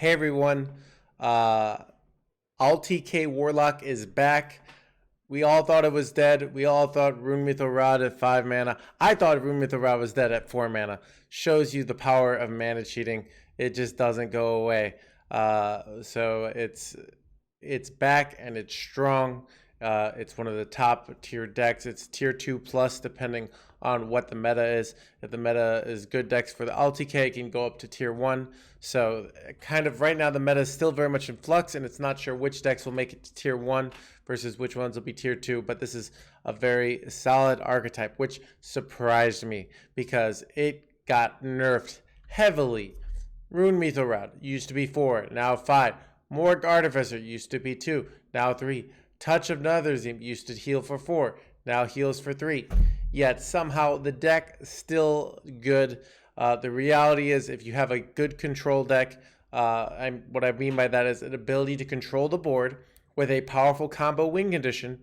Hey everyone, uh, OwlTK Warlock is back. We all thought it was dead. We all thought Rune Mytho Rod at 5 mana. I thought Rune Mytho Rod was dead at 4 mana. Shows you the power of mana cheating. It just doesn't go away. So it's back and it's strong. It's one of the top tier decks. It's tier 2 plus depending on what the meta is. If the meta is good decks for the OwlTK, it can go up to tier 1. So kind of right now the meta is still very much in flux and it's not sure which decks will make it to tier 1 versus which ones will be tier 2. But this is a very solid archetype, which surprised me because it got nerfed heavily. Rune Mytho Rod used to be 4, now 5. Morg Artificer used to be 2, now 3. Touch of Netherzim used to heal for 4, now heals for 3. Yet somehow the deck still good. The reality is if you have a good control deck, what I mean by that is an ability to control the board with a powerful combo win condition,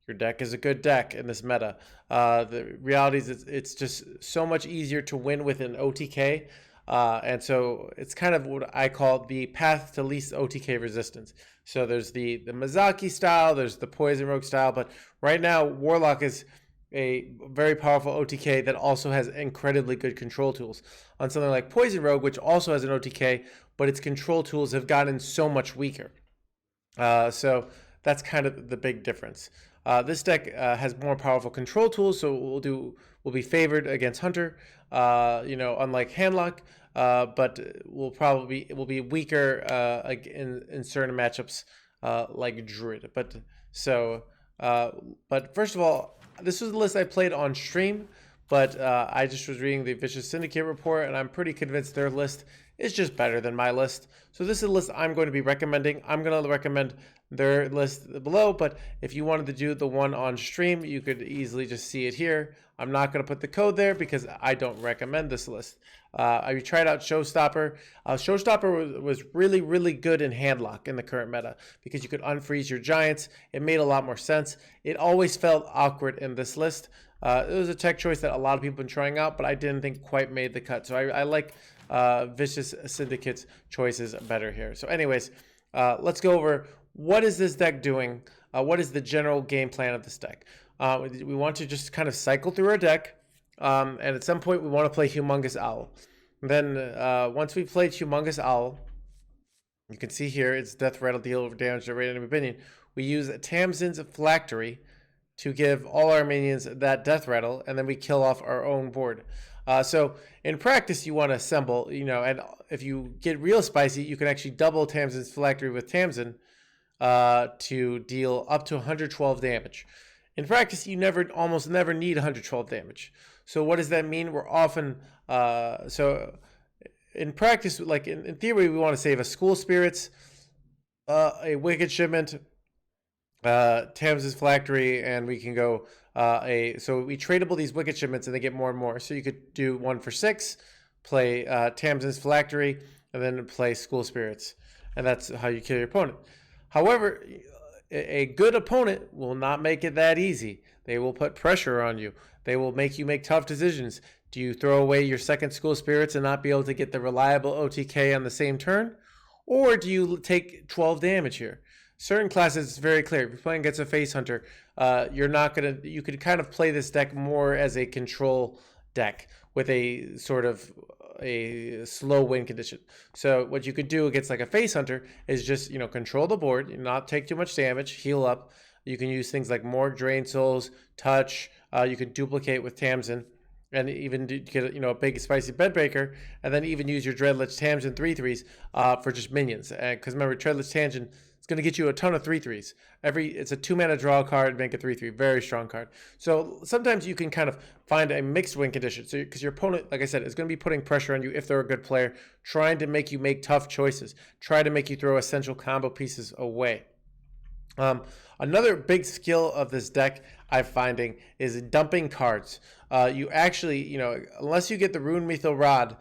your deck is a good deck in this meta. The reality is it's just so much easier to win with an OTK. And so it's kind of what I call the path to least OTK resistance. So there's the Mizaki style, there's the Poison Rogue style, but right now Warlock is a very powerful OTK that also has incredibly good control tools. On something like Poison Rogue, which also has an OTK, but its control tools have gotten so much weaker. So that's kind of the big difference. This deck has more powerful control tools, so we'll be favored against Hunter. Unlike Handlock, but it will be weaker in certain matchups like Druid. But first of all, this was the list I played on stream, but I just was reading the Vicious Syndicate report, and I'm pretty convinced their list is just better than my list. So this is a list I'm going to be recommending. I'm going to recommend their list below, but if you wanted to do the one on stream, you could easily just see it here. I'm not going to put the code there because I don't recommend this list. I tried out Showstopper. Showstopper was really, really good in Handlock in the current meta because you could unfreeze your giants. It made a lot more sense. It always felt awkward in this list. It was a tech choice that a lot of people have been trying out, but I didn't think quite made the cut. So I like Vicious Syndicate's choices better here. So anyways, let's go over what is this deck doing? What is the general game plan of this deck? We want to just kind of cycle through our deck, and at some point we want to play Humongous Owl. Then once we've played Humongous Owl, you can see here it's Death Rattle, deal over damage to random opinion. We use Tamsin's Phylactery to give all our minions that Death Rattle, and then we kill off our own board. So in practice, you want to assemble, and if you get real spicy, you can actually double Tamsin's Phylactery with Tamsin to deal up to 112 damage. In practice, you almost never need 112 damage. So what does that mean? We're often, so in practice, like in theory, we want to save a School Spirits, a Wicked Shipment, Tamsin's Phylactery, and we can go so we tradable these Wicked Shipments and they get more and more. So you could do 1 for 6, play Tamsin's Phylactery, and then play School Spirits. And that's how you kill your opponent. However, a good opponent will not make it that easy. They will put pressure on you. They will make you make tough decisions. Do you throw away your second School Spirits and not be able to get the reliable OTK on the same turn? Or do you take 12 damage here? Certain classes, it's very clear. If you're playing against a Face Hunter, you could kind of play this deck more as a control deck with a sort of a slow win condition. So what you could do against like a Face Hunter is just, control the board, not take too much damage, heal up. You can use things like Morg Drain Souls, Touch. You can duplicate with Tamsin, and even get a big spicy Bedbreaker, and then even use your Dreadlich Tamsin 3/3s for just minions. Because remember, Dreadlich Tamsin, it's going to get you a ton of 3/3s. It's a 2-mana draw card, make a 3/3, very strong card. So sometimes you can kind of find a mixed win condition. So because your opponent, like I said, is going to be putting pressure on you if they're a good player, trying to make you make tough choices, try to make you throw essential combo pieces away. Another big skill of this deck I'm finding is dumping cards. You actually, unless you get the Rune Mytho Rod,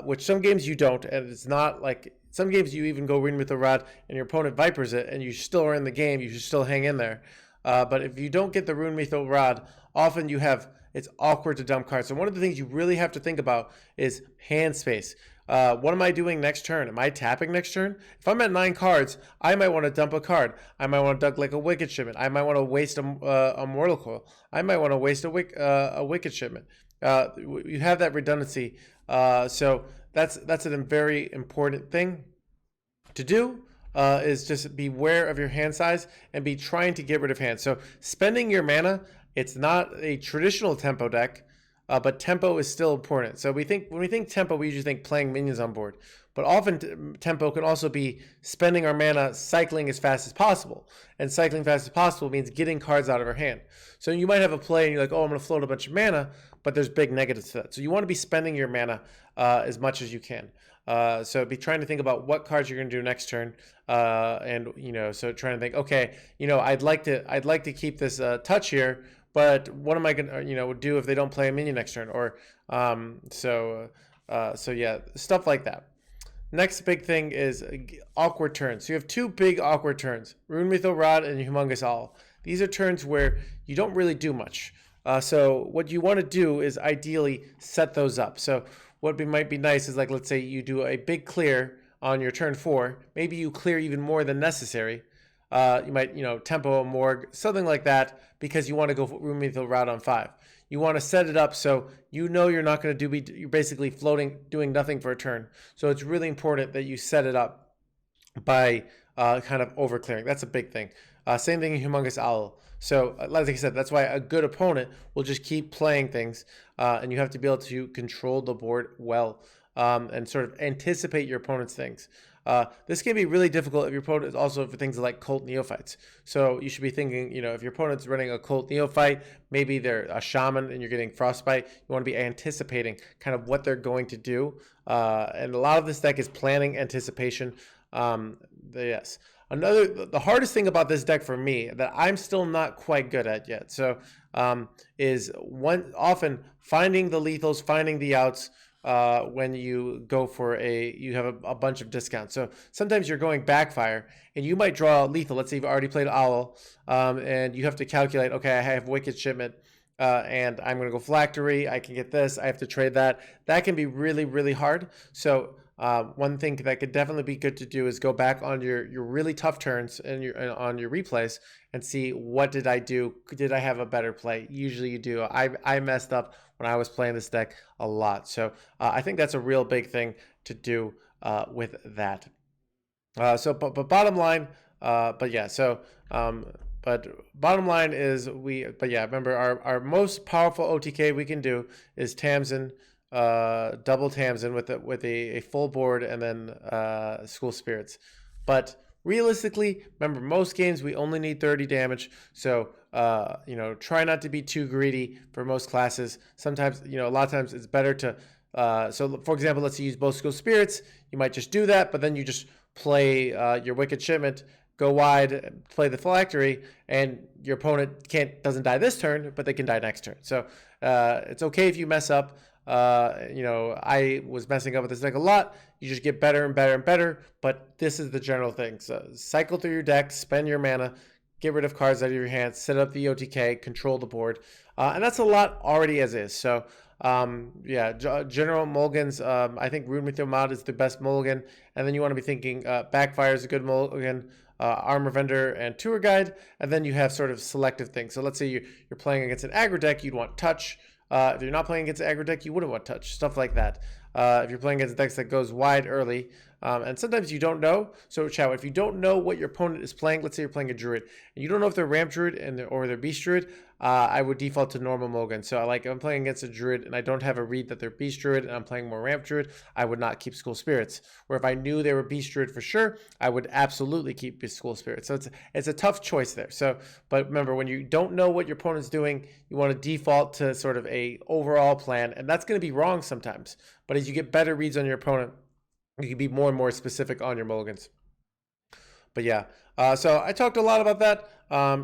which some games you don't, and it's not like some games you even go Rune Mytho Rod and your opponent vipers it and you still are in the game, you should still hang in there. But if you don't get the Rune Mytho Rod, often it's awkward to dump cards. So one of the things you really have to think about is hand space. What am I doing next turn? Am I tapping next turn? If I'm at 9 cards, I might want to dump a card. I might want to dunk like a Wicked Shipment. I might want to waste a Mortal Coil. I might want to waste a Wicked Shipment. You have that redundancy. So that's a very important thing to do. Is just be aware of your hand size and be trying to get rid of hands. So spending your mana, it's not a traditional tempo deck. But tempo is still important. So when we think tempo, we usually think playing minions on board. But often tempo can also be spending our mana cycling as fast as possible. And cycling fast as possible means getting cards out of our hand. So you might have a play and you're like, oh, I'm going to float a bunch of mana, but there's big negatives to that. So you want to be spending your mana as much as you can. So be trying to think about what cards you're going to do next turn, and so trying to think, okay, I'd like to keep this touch here. But what am I going to, do if they don't play a minion next turn? Or so yeah, stuff like that. Next big thing is awkward turns. So you have 2 big awkward turns: Rune Mytho Rod and Humongous Owl. These are turns where you don't really do much. So what you want to do is ideally set those up. So what might be nice is, like, let's say you do a big clear on your turn 4. Maybe you clear even more than necessary. You might, tempo a morgue, something like that, because you want to go Rune Mytho Rod on 5. You want to set it up so you're not going to you're basically floating, doing nothing for a turn. So it's really important that you set it up by kind of over clearing. That's a big thing. Same thing in Humongous Owl. So like I said, that's why a good opponent will just keep playing things, and you have to be able to control the board well, and sort of anticipate your opponent's things. This can be really difficult if your opponent is also for things like Cult Neophytes. So you should be thinking, if your opponent's running a Cult Neophyte, maybe they're a Shaman and you're getting Frostbite, you want to be anticipating kind of what they're going to do. And a lot of this deck is planning anticipation. Yes. The hardest thing about this deck for me that I'm still not quite good at yet, is often finding the lethals, finding the outs, when you go for you have a bunch of discounts. So sometimes you're going backfire and you might draw lethal. Let's say you've already played Owl, and you have to calculate, okay, I have Wicked Shipment, and I'm going to go Phylactery. I can get this. I have to trade that. That can be really, really hard. So one thing that could definitely be good to do is go back on your really tough turns and on your replays and see, what did I do? Did I have a better play? Usually you do. I messed up when I was playing this deck a lot. So I think that's a real big thing to do with that. But bottom line, but bottom line is remember our most powerful OTK we can do is Tamsin, double Tamsin with a full board, and then School Spirits. But realistically, remember, most games we only need 30 damage. So try not to be too greedy for most classes. Sometimes, a lot of times it's better to so for example, let's use both School Spirits. You might just do that, but then you just play your Wicked Shipment, go wide, play the Phylactery, and your opponent doesn't die this turn, but they can die next turn. So it's okay if you mess up. I was messing up with this deck a lot. You just get better and better and better, but this is the general thing. So cycle through your deck, spend your mana, get rid of cards out of your hand, set up the OTK, control the board, and that's a lot already as is. So general mulligans, I think Rune Mytho Mod is the best mulligan, and then you want to be thinking Backfire is a good mulligan, Armor Vendor and Tour Guide, and then you have sort of selective things. So let's say you're playing against an aggro deck, you'd want Touch. If you're not playing against an aggro deck, you wouldn't want Touch, stuff like that. If you're playing against decks that goes wide early, and sometimes you don't know. So chat, if you don't know what your opponent is playing, let's say you're playing a Druid, and you don't know if they're Ramp Druid or they're Beast Druid, I would default to normal mulligan. So if I'm playing against a Druid and I don't have a read that they're Beast Druid and I'm playing more Ramp Druid, I would not keep School Spirits. Or if I knew they were Beast Druid for sure, I would absolutely keep School Spirits. So it's a tough choice there. So, but remember, when you don't know what your opponent's doing, you want to default to sort of a overall plan, and that's going to be wrong sometimes. But as you get better reads on your opponent, you can be more and more specific on your mulligans. But yeah, so I talked a lot about that.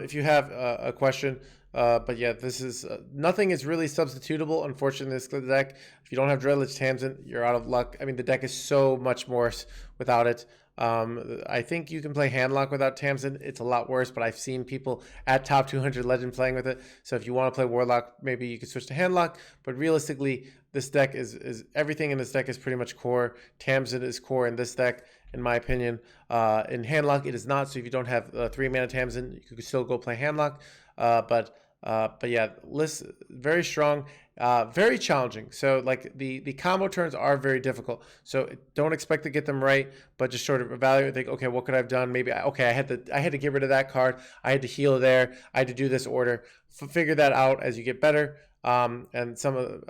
If you have a question, but yeah, this is nothing is really substitutable, unfortunately, this deck. If you don't have Dreadlich Tamsin, you're out of luck. I mean, the deck is so much worse without it. I think you can play Handlock without Tamsin. It's a lot worse, but I've seen people at top 200 Legend playing with it. So if you want to play Warlock, maybe you could switch to Handlock. But realistically, this deck is everything in this deck is pretty much core. Tamsin is core in this deck, in my opinion. In Handlock, it is not. So if you don't have 3 mana Tamsin, you could still go play Handlock. But yeah, list very strong, very challenging. So like the combo turns are very difficult. So don't expect to get them right, but just sort of evaluate. Think, okay, what could I have done? Maybe okay, I had to get rid of that card. I had to heal there. I had to do this order. Figure that out as you get better. And some of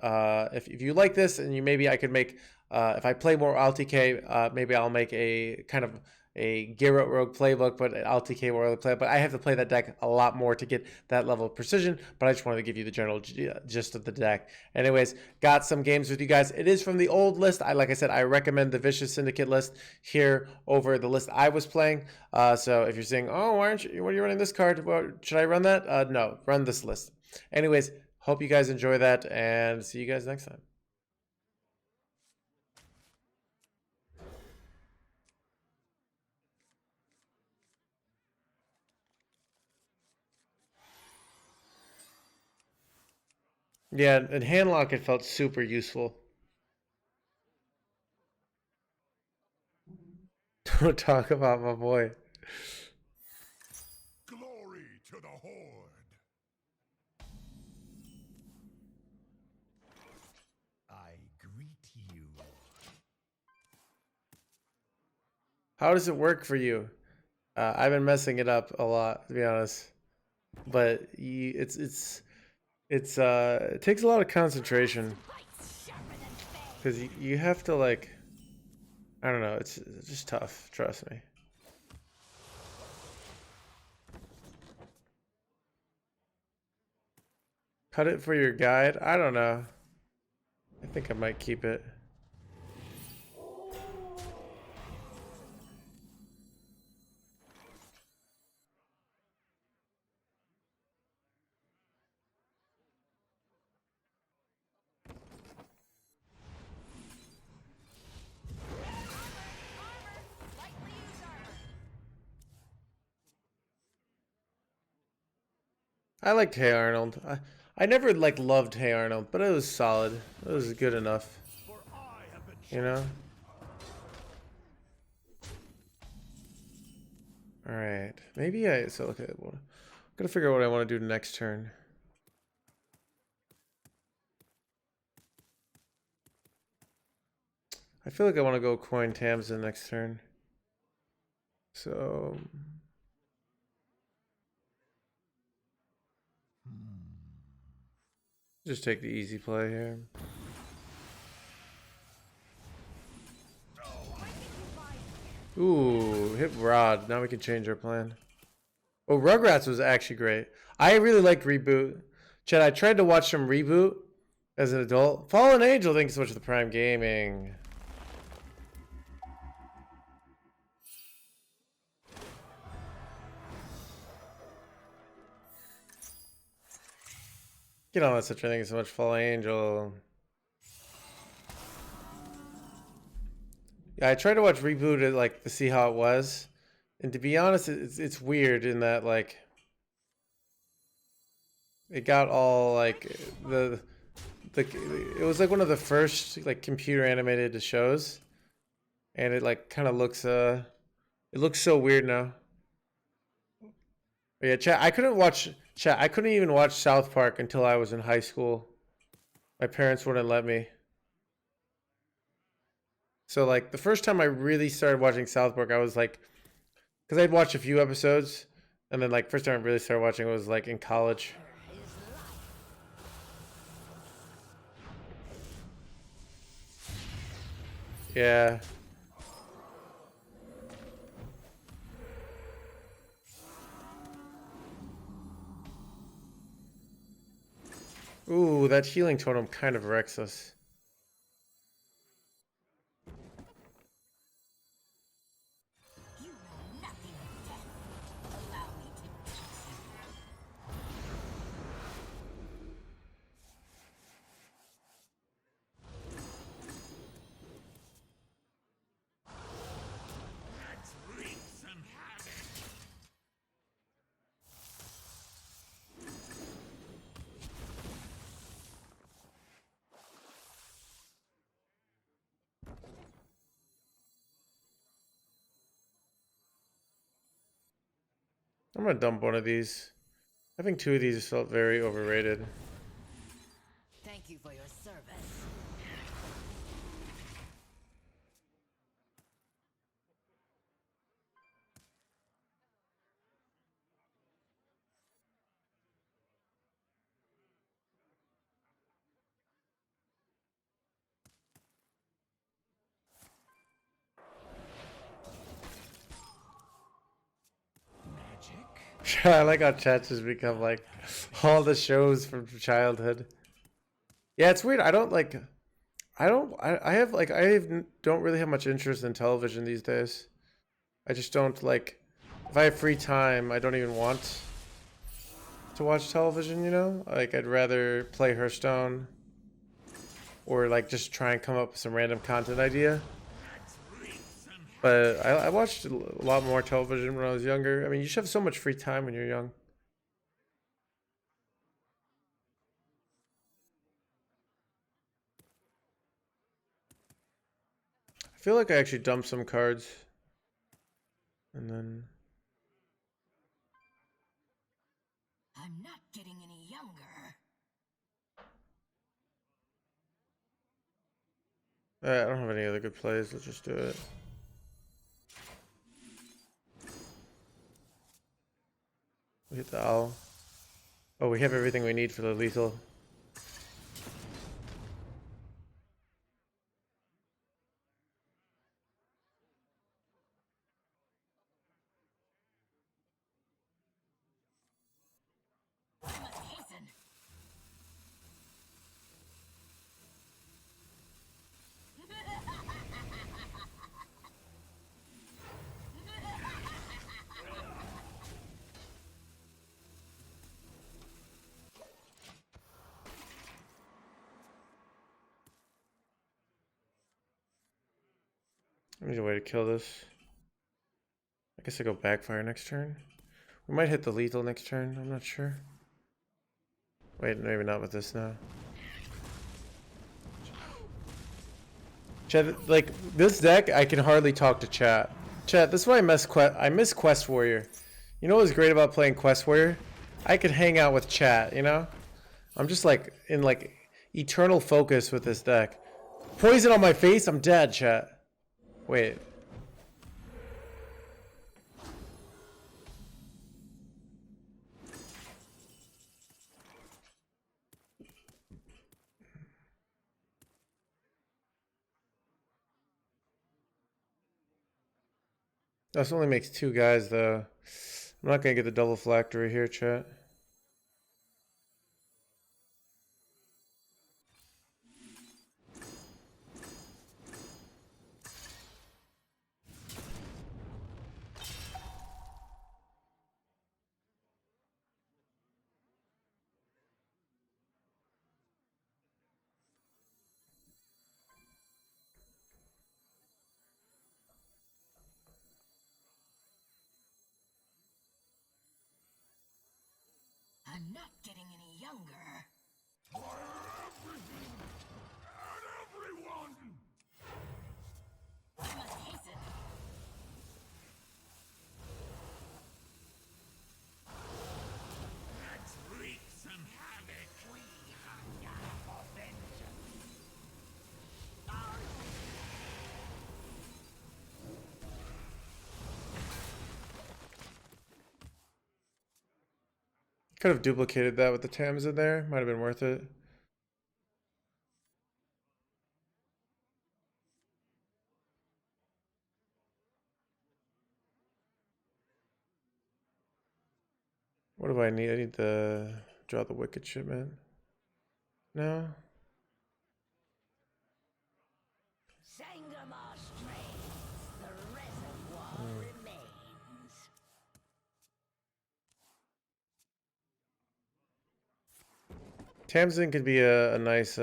if you like this, and maybe I could make if I play more OwlTK, maybe I'll make a kind of a Geralt Rogue playbook, but an OwlTK Warlock playbook. But I have to play that deck a lot more to get that level of precision. But I just wanted to give you the general gist of the deck. Anyways, got some games with you guys. It is from the old list. Like I said, I recommend the Vicious Syndicate list here over the list I was playing. So if you're saying, oh, why are you running this card? Well, should I run that? No, run this list. Anyways, hope you guys enjoy that, and see you guys next time. Yeah, in Handlock it felt super useful. Don't talk about my boy. Glory to the Horde. I greet you. How does it work for you? I've been messing it up a lot, to be honest. But it takes a lot of concentration because you have to like, I don't know, it's just tough. Trust me. Cut it for your guide? I don't know. I think I might keep it. I liked Hey Arnold. I never like loved Hey Arnold, but it was solid. It was good enough. You know? Alright. Maybe so okay, well, gotta figure out what I want to do next turn. I feel like I want to go coin Tamsin next turn. So just take the easy play here. Ooh, hit Rod. Now we can change our plan. Oh, Rugrats was actually great. I really liked Reboot. Chad, I tried to watch some Reboot as an adult. Fallen Angel, thanks so much for the Prime Gaming. Get on with such a thing so much, Fallen Angel. Yeah, I tried to watch Reboot like to see how it was, and to be honest, it's weird in that like it got all like it was like one of the first like computer animated shows, and it like kind of looks it looks so weird now. But yeah, chat. I couldn't even watch South Park until I was in high school. My parents wouldn't let me. So like the first time I really started watching South Park, I was like, because I'd watched a few episodes, and then like first time I really started watching was like in college. Yeah. Ooh, that healing totem kind of wrecks us. I'm gonna dump one of these. I think 2 of these felt very overrated. Thank you for your service. Magic. I like how chat just become like all the shows from childhood. Yeah, it's weird. Don't really have much interest in television these days. I just don't like, if I have free time, I don't even want to watch television, you know? Like, I'd rather play Hearthstone or like just try and come up with some random content idea. But I watched a lot more television when I was younger. I mean, you should have so much free time when you're young. I feel like I actually dumped some cards. And then... I'm not getting any younger. I don't have any other good plays. Let's just do it. We hit the owl. Oh, we have everything we need for the lethal. I must hasten. I need a way to kill this. I guess I go backfire next turn. We might hit the lethal next turn. I'm not sure. Wait, maybe not with this now. Chat, like, this deck, I can hardly talk to chat. Chat, this is why I miss Quest Warrior. You know what's great about playing Quest Warrior? I could hang out with chat, you know? I'm just like, in like, eternal focus with this deck. Poison on my face, I'm dead, chat. Wait. This only makes 2 guys, though. I'm not gonna get the double phylactery here, chat. I'm not getting any younger. For everything and everyone. I must hasten. Let's wreak some havoc. We hunger for vengeance. Could have duplicated that with the Tams in there. Might have been worth it. What do I need? I need the draw the wicked shipment. No. Sangomar strains. The reservoir remains. Tamsin could be a nice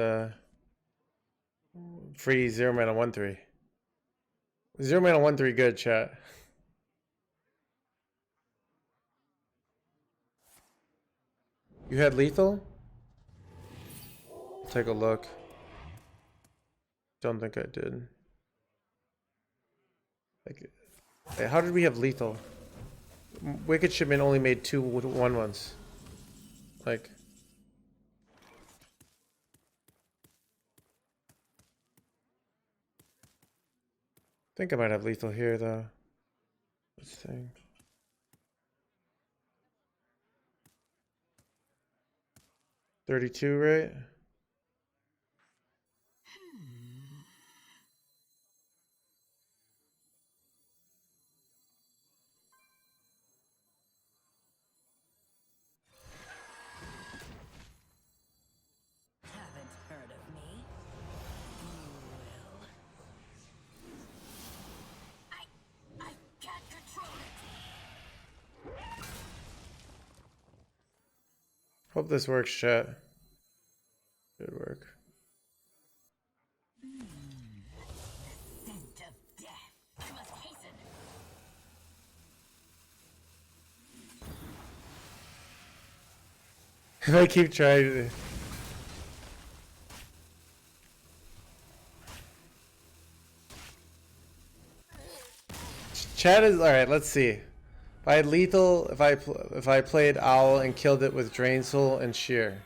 free 0 mana 1/3. 0 mana 1/3 good, chat. You had lethal? Take a look. Don't think I did. Like, how did we have lethal? Wicked Shipment only made 2 1/1s. Like. I think I might have lethal here though. Let's think. $32, right? Haven't heard of me? I can't control it. Hope this works, chat. Should work. Scent of death. I must hasten. If I keep trying to... Chat is alright. Let's see. If I had lethal, if I played Owl and killed it with Drain Soul and Shear.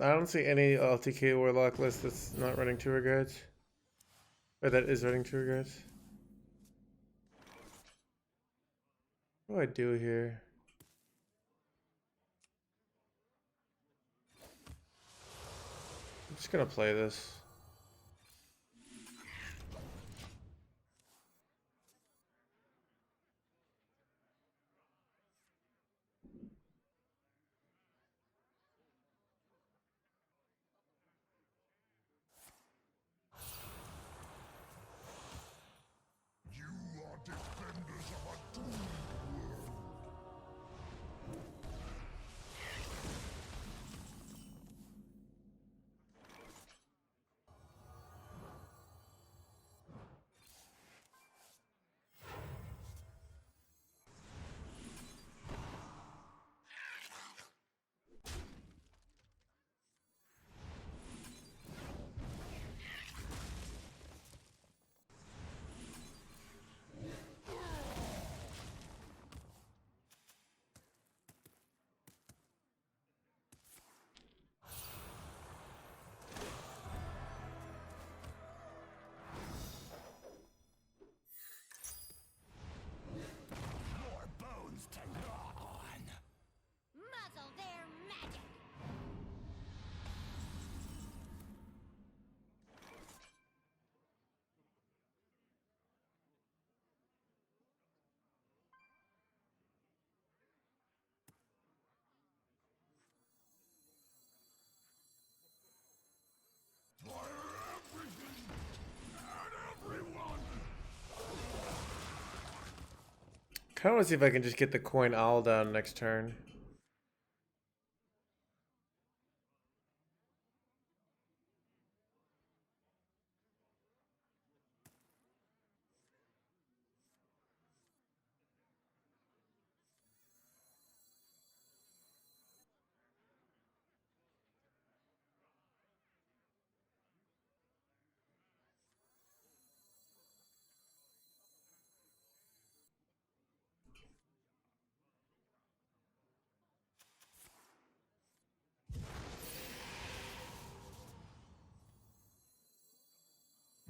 I don't see any OwlTK Warlock list that's not running tour guides. Or that is running tour guides. What do I do here? I'm just gonna play this. You are defenders of a doomed world. More bones to gnaw on. Muzzle their magic. Fire everything and everyone. Kinda wanna see if I can just get the coin Owl down next turn.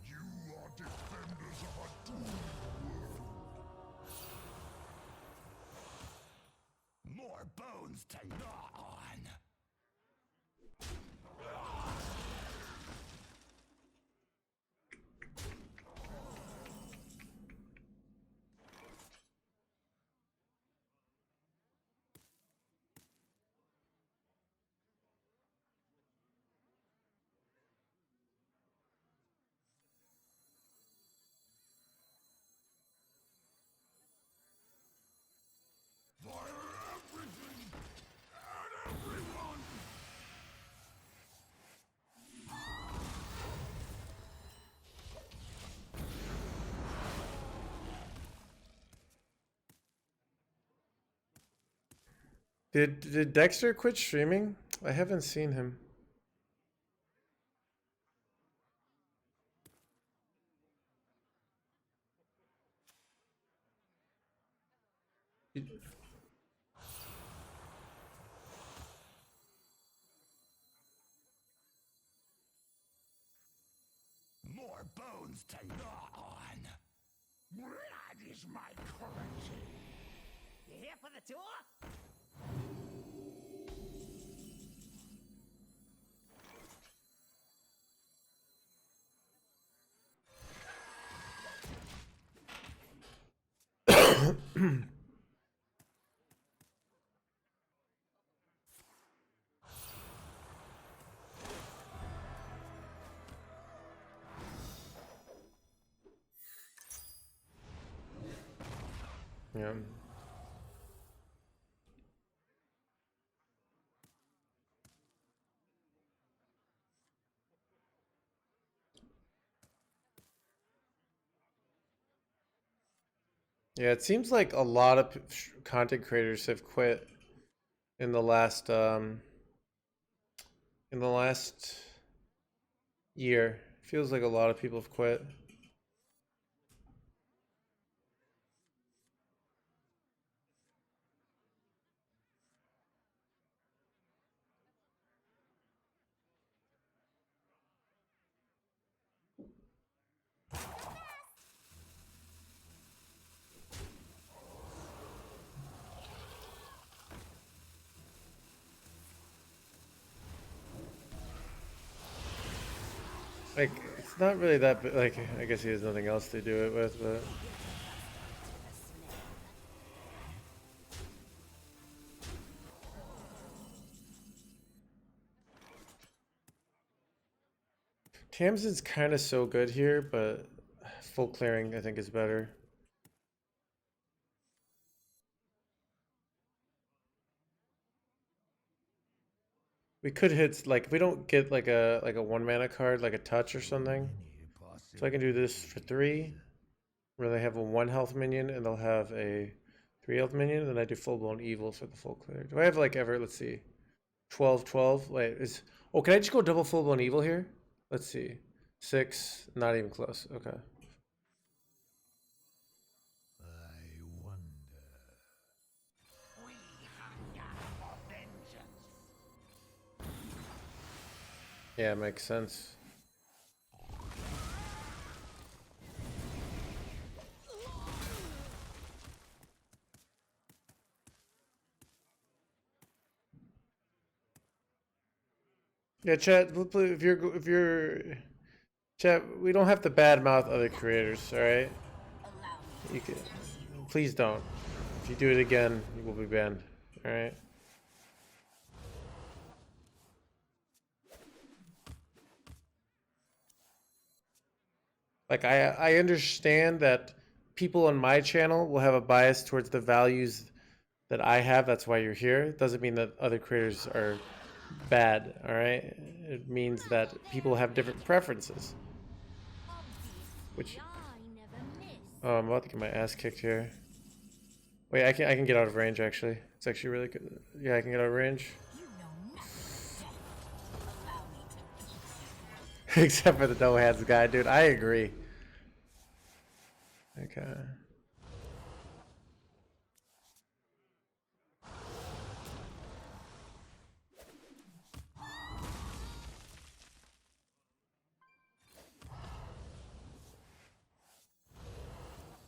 You are defenders of a doomed world. More bones to gnaw on. Did Dexter quit streaming? I haven't seen him. More bones to gnaw on. Blood is my currency. You here for the tour? Yeah. Yeah, it seems like a lot of content creators have quit in the last year. Feels like a lot of people have quit. Like, it's not really that like, I guess he has nothing else to do it with, but Tamsin's kind of so good here, but full clearing I think is better. We could hit, like, if we don't get like a 1 mana card, like a touch or something. So I can do this for 3, where they have a 1 health minion and they'll have a 3 health minion, and then I do full blown evil for the full clear. Do I have like ever? Let's see, 12. Wait, oh, can I just go double full blown evil here? Let's see, 6, not even close. Okay. We hunger for vengeance. Yeah, makes sense. Yeah, chat. If you're chat, we don't have to badmouth other creators. All right. You can. Please don't. If you do it again, you will be banned. All right. Like, I understand that people on my channel will have a bias towards the values that I have. That's why you're here. It doesn't mean that other creators are bad. All right. It means that people have different preferences. Which, oh, I'm about to get my ass kicked here. Wait, I can get out of range actually. It's actually really good. Yeah, I can get out of range. Except for the no hands guy, dude. I agree. Okay.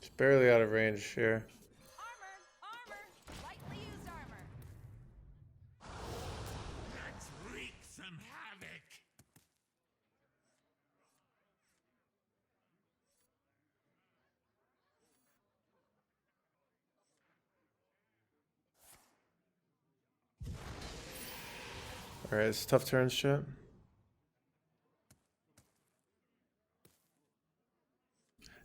Just barely out of range here. Armor! Lightly used armor. Let's wreak some havoc. Alright, it's tough turns, chat.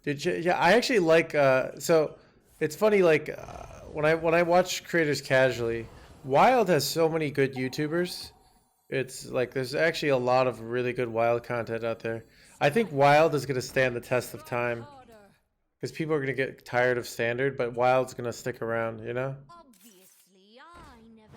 Yeah, I actually like, so it's funny, like, when I watch creators casually, Wild has so many good YouTubers. It's like there's actually a lot of really good Wild content out there. I think Wild is gonna stand the test of time because people are gonna get tired of Standard, but Wild's gonna stick around, you know? Obviously, I never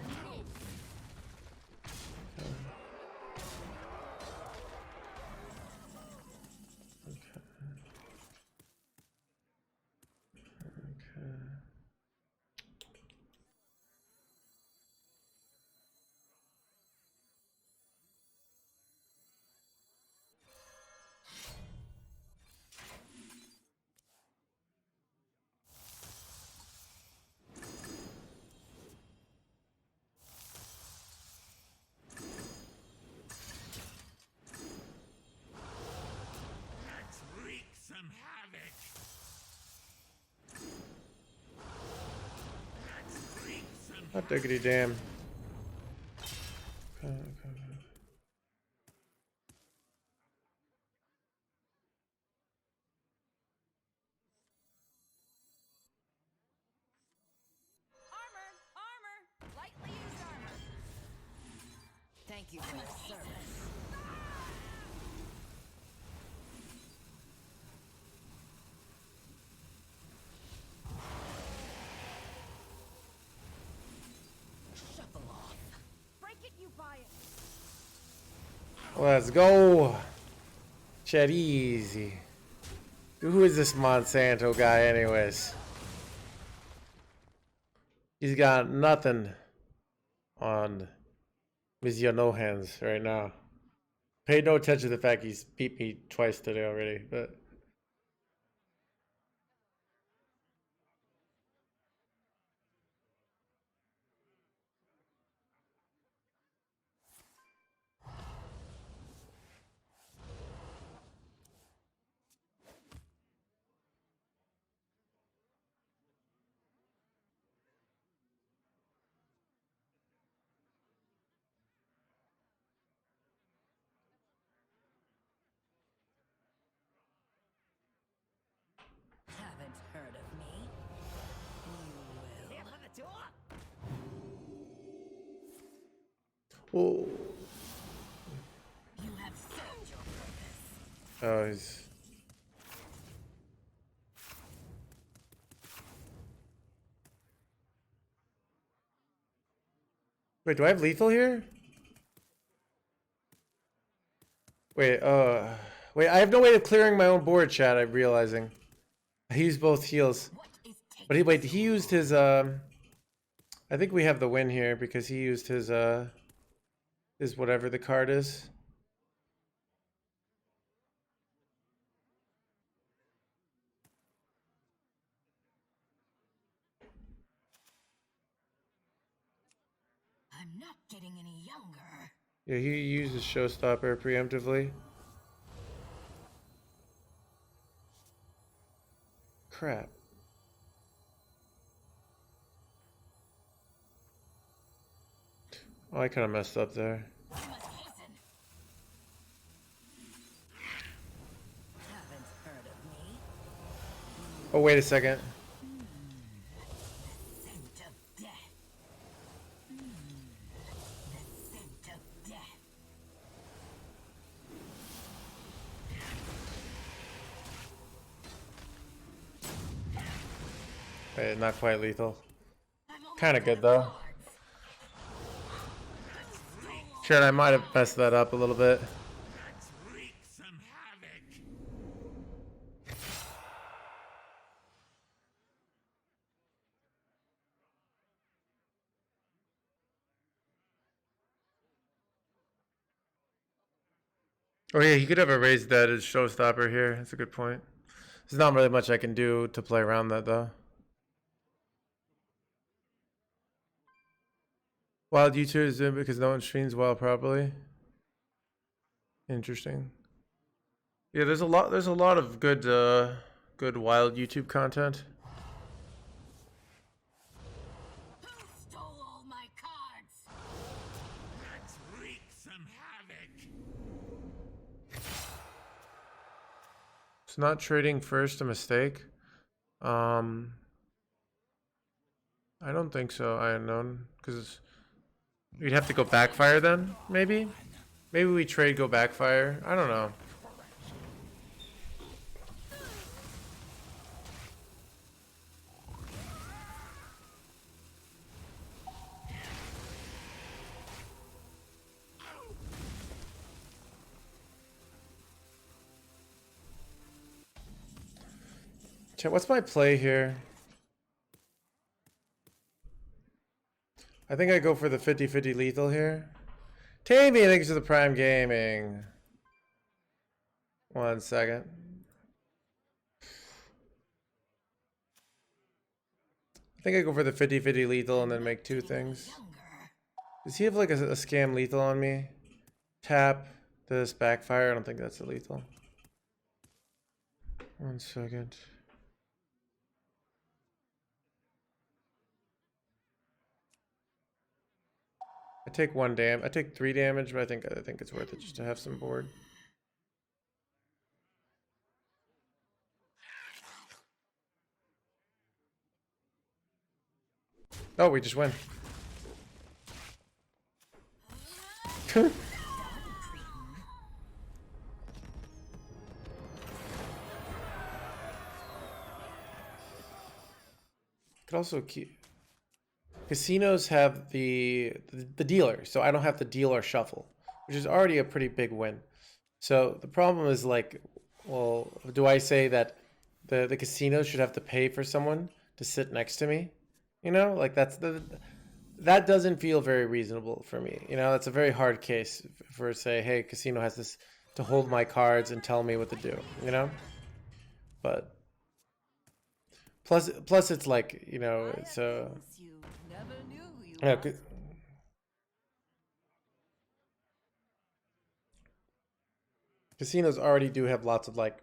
Hot diggity damn. Armor! Lightly used armor. Thank you for your service. Shuffle off. Break it, you buy it. Let's go. Chat easy. Who is this Monsanto guy anyways? He's got nothing on Monsieur No Hands right now. Paid no attention to the fact he's beat me twice today already, but Haven't heard of me? You will. Here for the door. oh, You have served your purpose. oh, he's. Wait, do I have lethal here? Wait, wait, I have no way of clearing my own board, chat. I'm realizing. I used both heals. What is taking But wait, he used his, I think we have the win here because he used his whatever the card is. I'm not getting any younger. Yeah, he used his showstopper preemptively. Crap. Oh, I kind of messed up there. You must hasten. Haven't heard of me? Oh, wait a second. The scent of death. The scent of death. Wait, not quite lethal. I'm only Kind of out good of though. cards. Sure, I might have messed that up a little bit. Let's wreak some havoc. Oh yeah, he could have erased that as showstopper here. That's a good point. There's not really much I can do to play around that though. Wild YouTube is in because no one streams WoW properly. Interesting. Yeah, there's a lot of good good wild YouTube content. Who stole all my cards? Let's wreak some havoc. It's not trading first a mistake. I don't think so. I unknown because we'd have to go backfire then. Maybe we trade go backfire. I don't know. Chat, what's my play here? I think I go for the 50-50 lethal here. Tammy, thanks for the Prime Gaming. 1 second. I think I go for the 50-50 lethal and then make two things. Does he have like a scam lethal on me? Tap this backfire. I don't think that's a lethal. 1 second. take 1 damage. I take 3 damage, but I think it's worth it just to have some board. Oh, we just win. Could also keep. Casinos have the dealer, so I don't have to deal or shuffle, which is already a pretty big win. So the problem is like, well, do I say that the casino should have to pay for someone to sit next to me? You know, like that doesn't feel very reasonable for me. You know, that's a very hard case for say, hey, casino has this to hold my cards and tell me what to do. You know, but plus it's like, you know, it's You never knew you yeah, lost. casinos already do have lots of like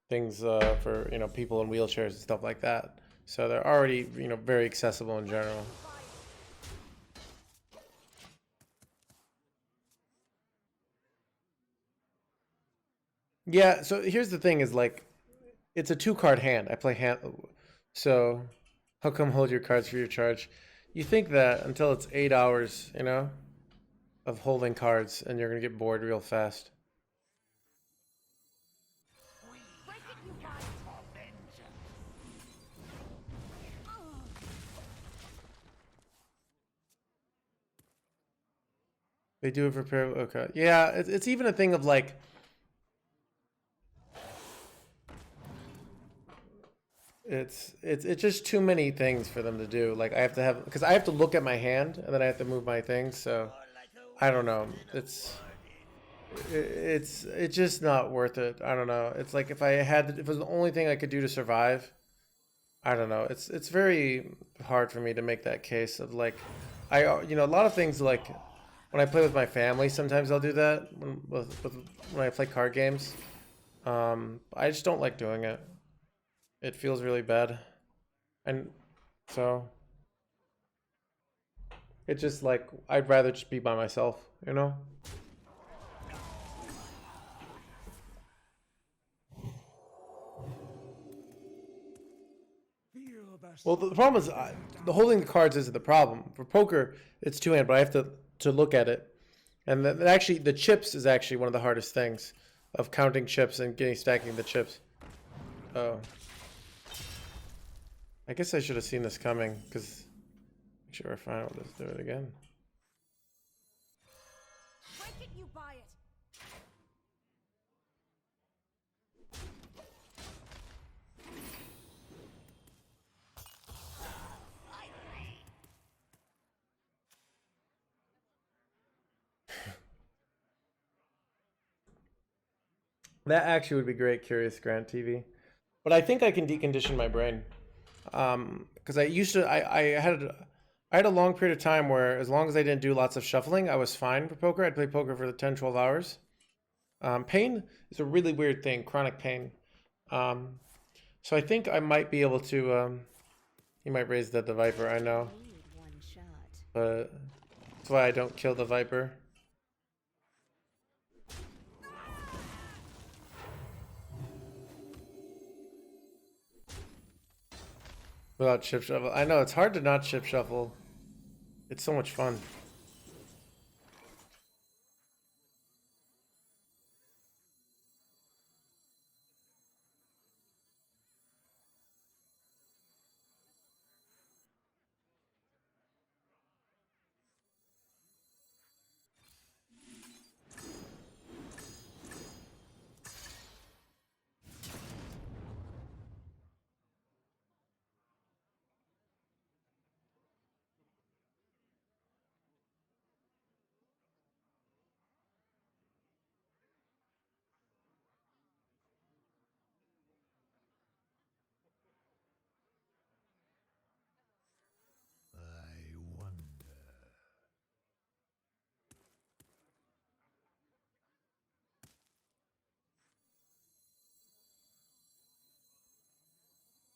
things for, you know, people in wheelchairs and stuff like that. So they're already, you know, very accessible in general. Yeah, so here's the thing is like it's a 2-card hand. I play hand, so how come hold your cards for your charge? You think that until it's 8 hours, you know, of holding cards and you're gonna get bored real fast. Break it, you guys! For vengeance! They do it for pair. Okay, yeah, it's even a thing of like. It's just too many things for them to do. Like I have to have because I have to look at my hand and then I have to move my things. So I don't know. It's just not worth it. I don't know. It's like if if it was the only thing I could do to survive. I don't know. It's very hard for me to make that case of like you know, a lot of things like when I play with my family. Sometimes I'll do that when I play card games. I just don't like doing it. It feels really bad. And so it's just like I'd rather just be by myself, you know? Feel the Well, the problem is the holding the cards isn't the problem. For poker, it's 2-hand, but I have to look at it. And then actually, the chips is actually one of the hardest things of counting chips and stacking the chips. Oh. I guess I should have seen this coming, because make sure I find out. Let's do it again. Break it, you buy it. That actually would be great, Curious Grant TV. But I think I can decondition my brain. Because I used to, I had a long period of time where as long as I didn't do lots of shuffling, I was fine for poker. I'd play poker for the 10, 12 hours. Pain is a really weird thing, chronic pain. So I think I might be able to, he might raise the Viper, I know. One shot. But that's why I don't kill the Viper. Without chip shuffle. I know, it's hard to not chip shuffle. It's so much fun. I wonder.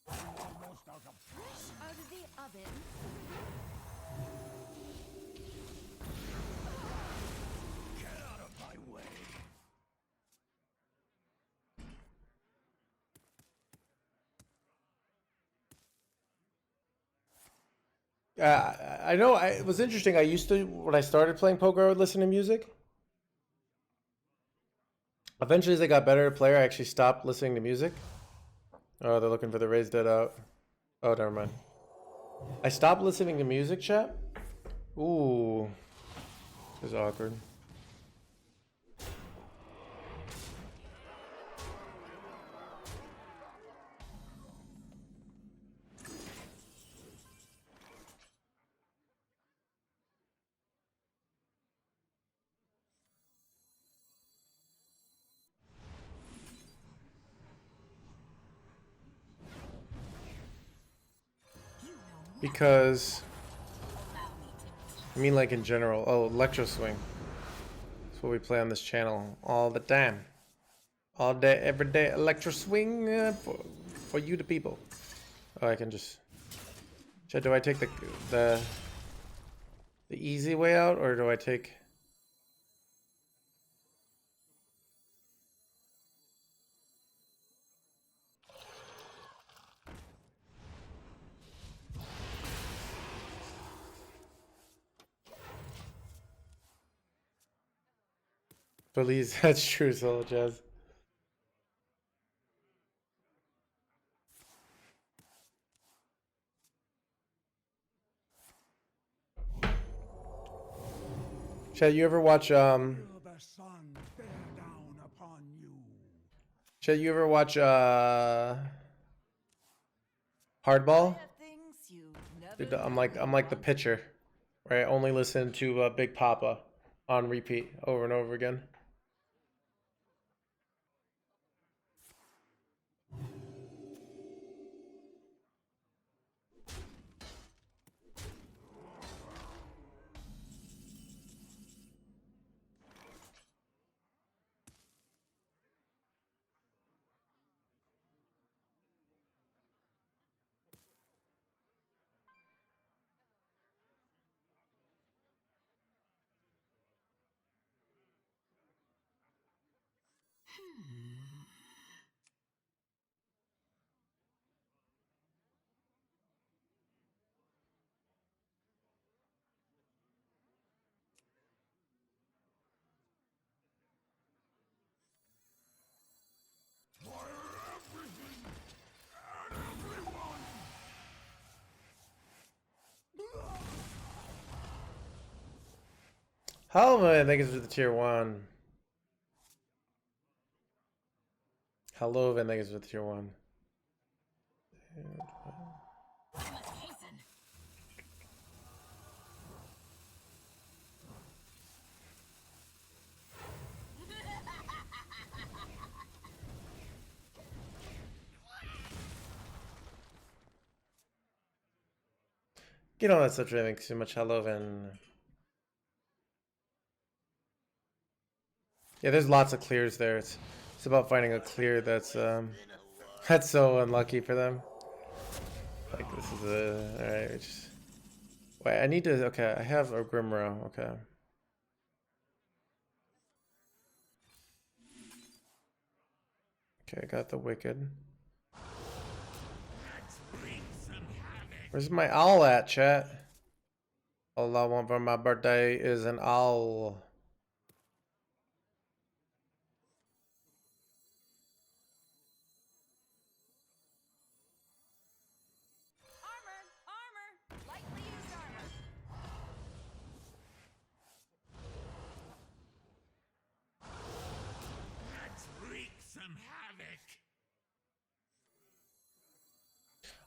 Almost out of Fresh out of the oven. I know. It was interesting. I used to, when I started playing poker, I would listen to music. Eventually, as I got better at player, I actually stopped listening to music. Oh, they're looking for the raised dead out. Oh, never mind. I stopped listening to music, chat. Ooh, this is awkward. Because, I mean, like in general. Oh, electro swing. That's what we play on this channel all the time. All day, every day, electro swing for you the people. Oh, I can just. Chat, do I take the easy way out, or do I take? Please, that's true, Solo Jazz. Chat, you ever watch Feel the sun bear down upon you. Chat, you ever watch Hardball? Things you never Dude, I'm like the pitcher, right? I only listen to Big Papa on repeat over and over again. How am I? Thank you for the tier 1. Hello, Van. Thank you for the tier 1. Get on that subject. Thanks so much. Hello, Van. Yeah, there's lots of clears there. It's about finding a clear that's that's so unlucky for them. Like this is a alright. Wait, I need to. Okay, I have a Grimrow. Okay. Okay, I got the Wicked. Where's my owl at, chat? All I want for my birthday is an owl. Armor! Lightly used armor. Let's wreak some havoc.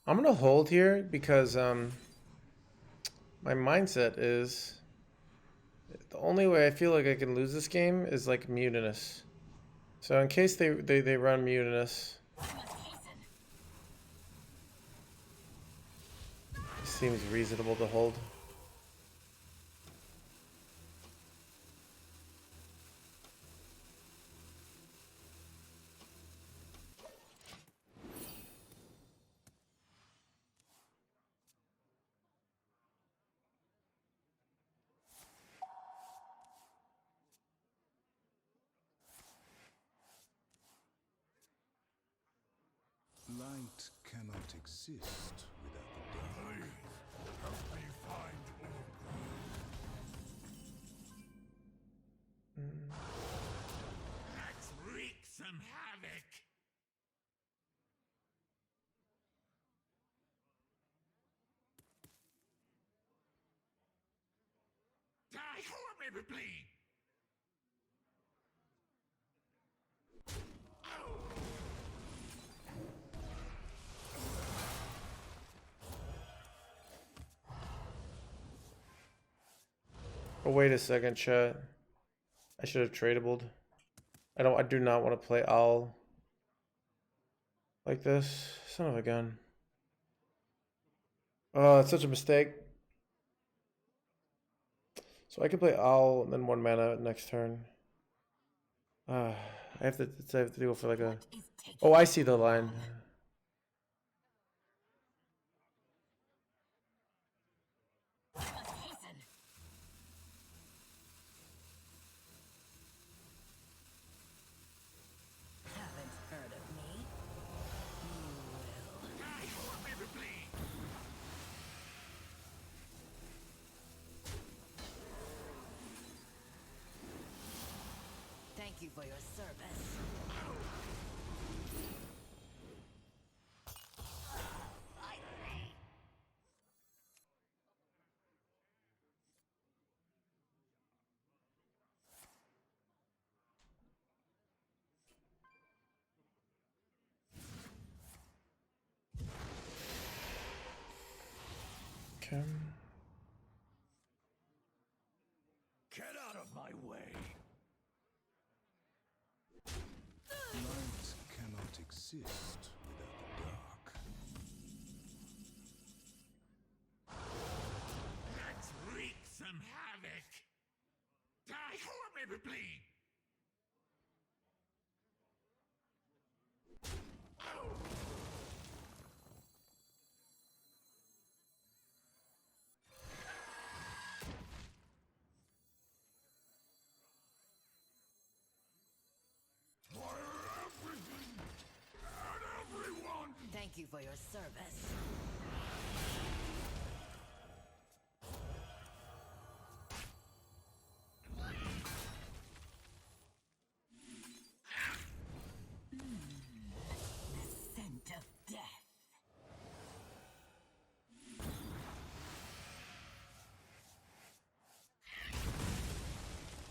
I'm gonna hold here because my mindset is the only way I feel like I can lose this game is like Mutinous. So in case they run Mutinous, it seems reasonable to hold. Light cannot exist without the dark. Help me me bleed. Oh, wait a second, chat. I should have tradable. I do not want to play Owl like this. Son of a gun. Oh, it's such a mistake. So I can play Owl and then 1 mana next turn. I have to go for like a... Oh, I see the line. Haven't heard of me? Thank you for your service. Okay. Get out of my way. Light cannot exist without the dark. Let's wreak some havoc. Die, who me bleed. Thank you for your service. The scent of death.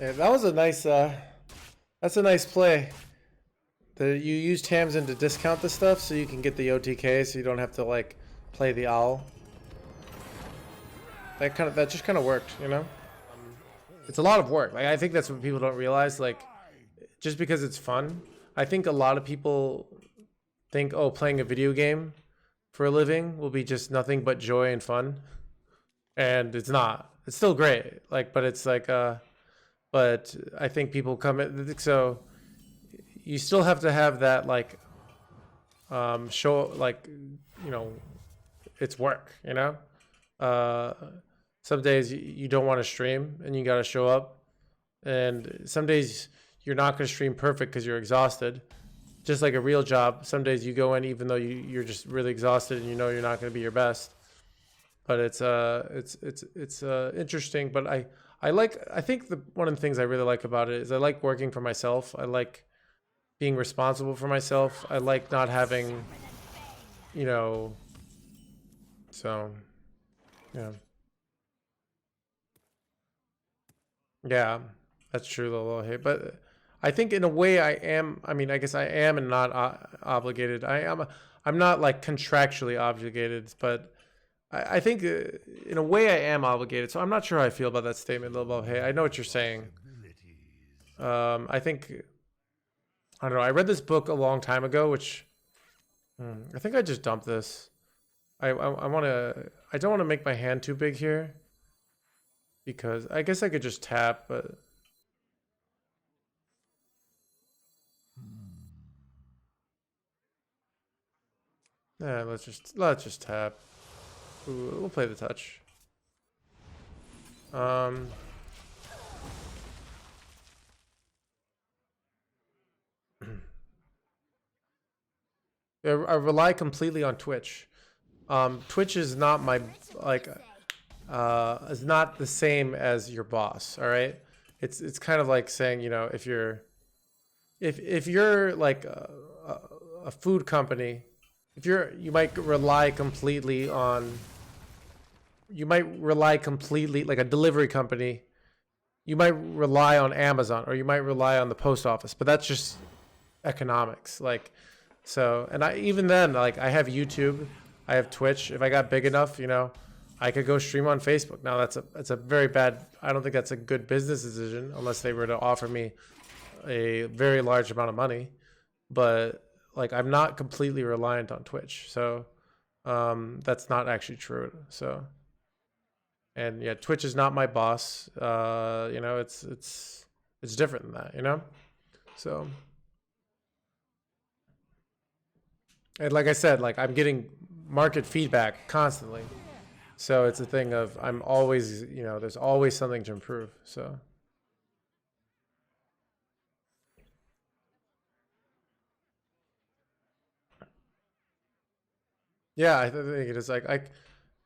Yeah, that was a nice, that's a nice play. You use Tamsin to discount the stuff so you can get the OTK so you don't have to, like, play the Owl. That just kind of worked, you know? It's a lot of work. Like, I think that's what people don't realize, like, just because it's fun. I think a lot of people think, oh, playing a video game for a living will be just nothing but joy and fun. And it's not. It's still great. Like, but it's like, but I think people come in, so you still have to have that, like, show, like, you know, it's work, you know? Some days you don't want to stream and you got to show up. And some days you're not going to stream perfect because you're exhausted. Just like a real job, some days you go in even though you're just really exhausted and you know you're not going to be your best. But it's interesting. But I think one of the things I really like about it is I like working for myself. I like being responsible for myself. I like not having, you know, so, yeah. Yeah, that's true, Lolo. Hey, but I think in a way I am, I mean, I guess I am and not obligated. I'm not like contractually obligated, but I think in a way I am obligated. So I'm not sure how I feel about that statement, Lolo. Hey, I know what you're saying. I think, I don't know. I read this book a long time ago, which I think I just dumped this. I don't want to make my hand too big here because I guess I could just tap, but yeah, let's just tap. Ooh, we'll play the touch. I rely completely on Twitch. Twitch is not my, like, is not the same as your boss. All right, it's kind of like saying, you know, if you're like a food company, you might rely completely like a delivery company. you might rely on Amazon or you might rely on the post office, but that's just economics. Like, so, and I, even then, like I have YouTube, I have Twitch. If I got big enough, you know, I could go stream on Facebook. Now that's a very bad, I don't think that's a good business decision unless they were to offer me a very large amount of money. But like, I'm not completely reliant on Twitch. So, that's not actually true. So, and yeah, Twitch is not my boss. You know, it's different than that, you know? So, and like I said, like I'm getting market feedback constantly. So it's a thing of I'm always, you know, there's always something to improve. So yeah, I think it is like I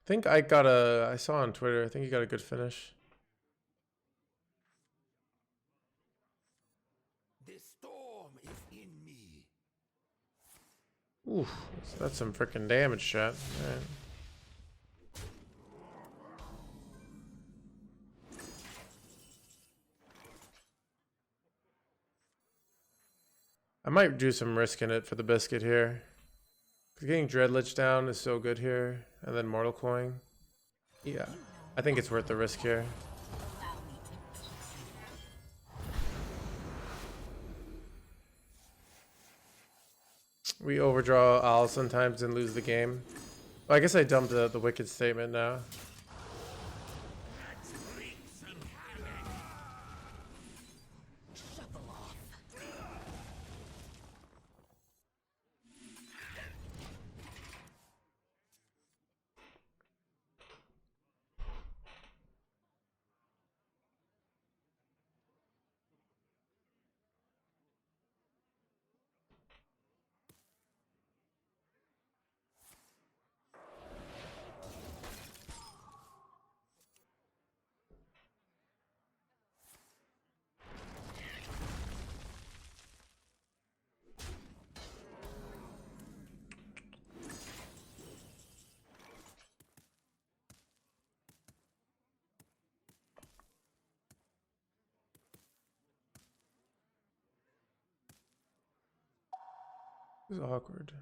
think I saw on Twitter, I think you got a good finish. The storm is in me. Oof, that's some freaking damage, chat. All right. I might do some risk in it for the biscuit here. 'Cause getting Dreadlich down is so good here, and then Mortal Coin. Yeah, I think it's worth the risk here. We overdraw Owl sometimes and lose the game. Well, I guess I dumped the wicked statement now. This is awkward.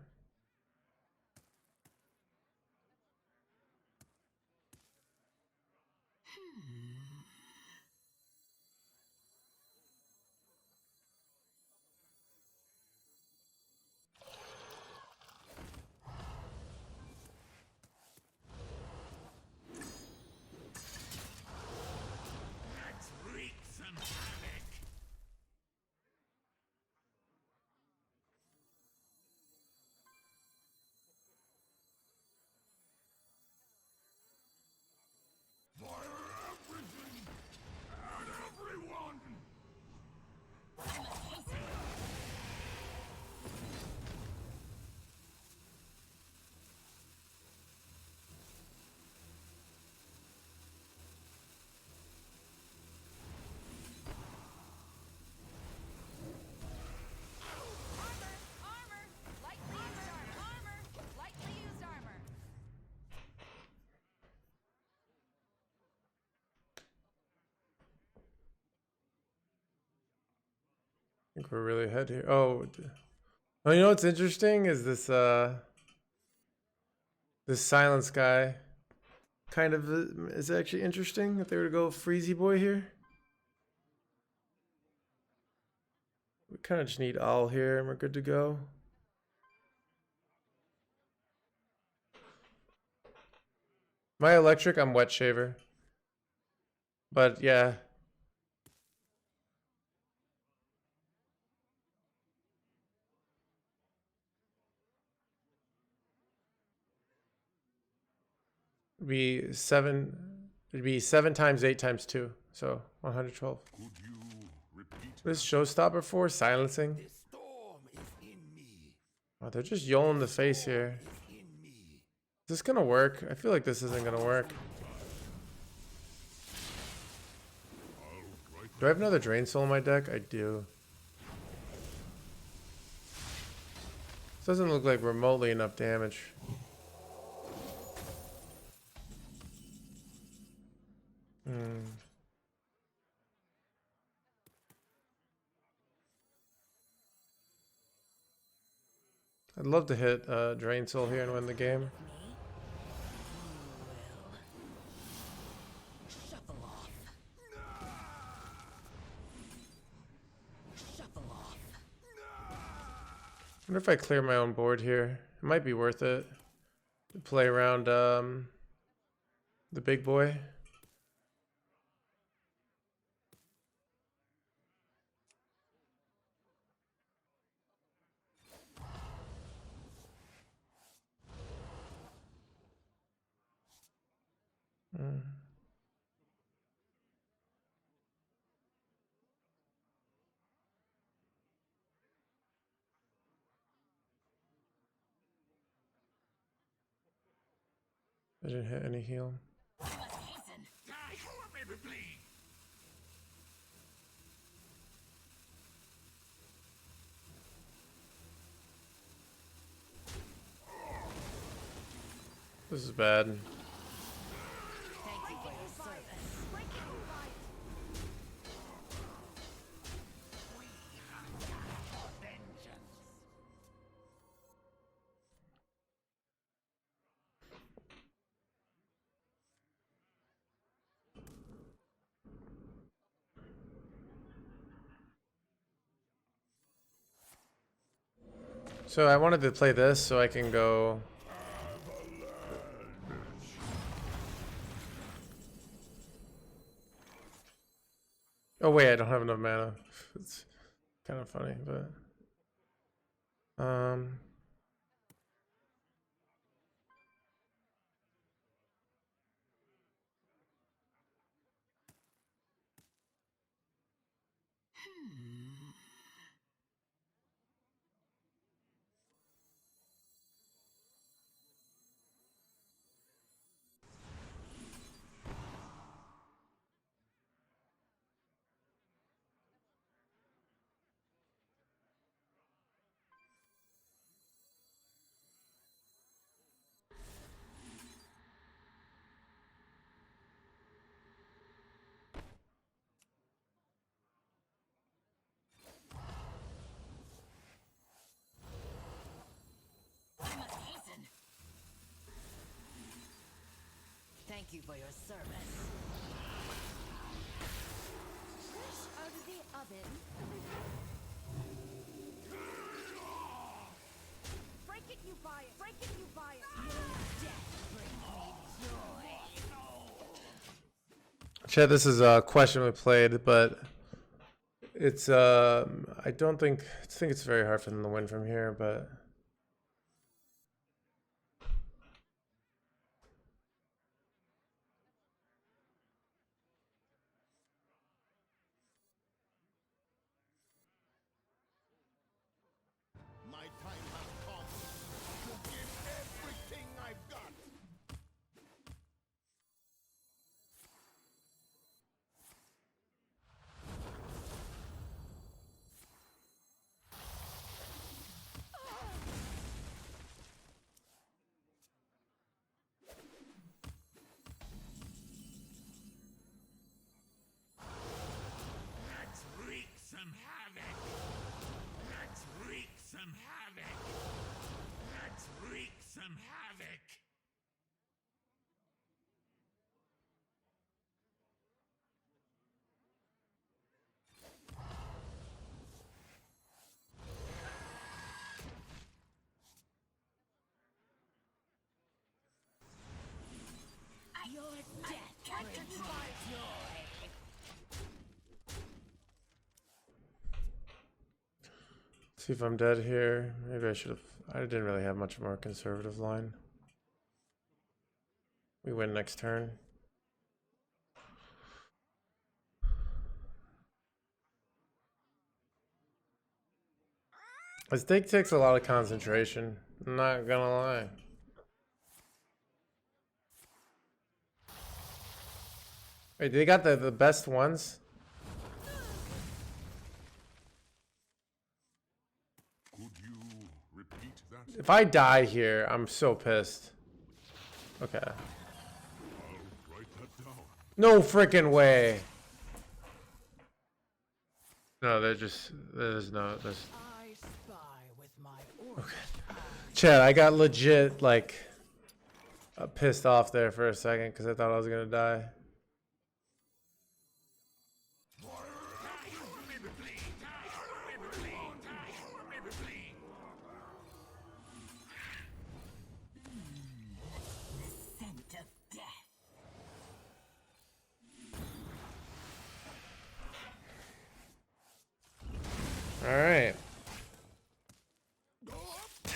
Wreak some havoc. For everything and everyone. Armor! Lightly used armor! Lightly used armor! I think we're really ahead here. Oh, oh, you know what's interesting is this this silence guy kind of is actually interesting if they were to go Freezy Boy here. We kind of just need Owl here and we're good to go. My electric, I'm Wet Shaver. But yeah. It'd be 7 times 8 times 2. So 112. Could you repeat What is Showstopper for? Silencing? The storm is in me. Oh, they're just yolling the face here. In me. Is this gonna work? I feel like this isn't gonna work. Do I have another Drain Soul in my deck? I do. This doesn't look like remotely enough damage. I'd love to hit Drain Soul here and win the game. Shuffle off. Shuffle off. I wonder if I clear my own board here. It might be worth it to play around the big boy. I didn't hit any heal. I must hasten. Die, who are maybe bleed? This is bad. Thank you for your service. Vengeance. So I wanted to play this so I can go. Oh wait, I don't have enough mana. It's kind of funny, but I must hasten. Thank you for your service. Fresh out of the oven. Break it, you buy it. Break it, you buy it. Death brings me joy. Chad, this is questionably played, but it's I think it's very hard for them to win from here, but My time has come to give everything I've got. Let's wreak some havoc. Let's wreak some havoc. Let's wreak some havoc. Your death brings me joy. see if I'm dead here. Maybe I should have. I didn't really have much more conservative line. We win next turn. This deck takes a lot of concentration. I'm not gonna lie. Wait, they got the best ones? Could you repeat that? If I die here, I'm so pissed. Okay. I'll write that down. No freaking way. No, there's no, there's. I spy with my orb. Chad, I got legit like pissed off there for a second because I thought I was gonna die. Scent of death. All right.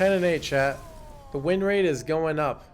10 and 8, chat. The win rate is going up.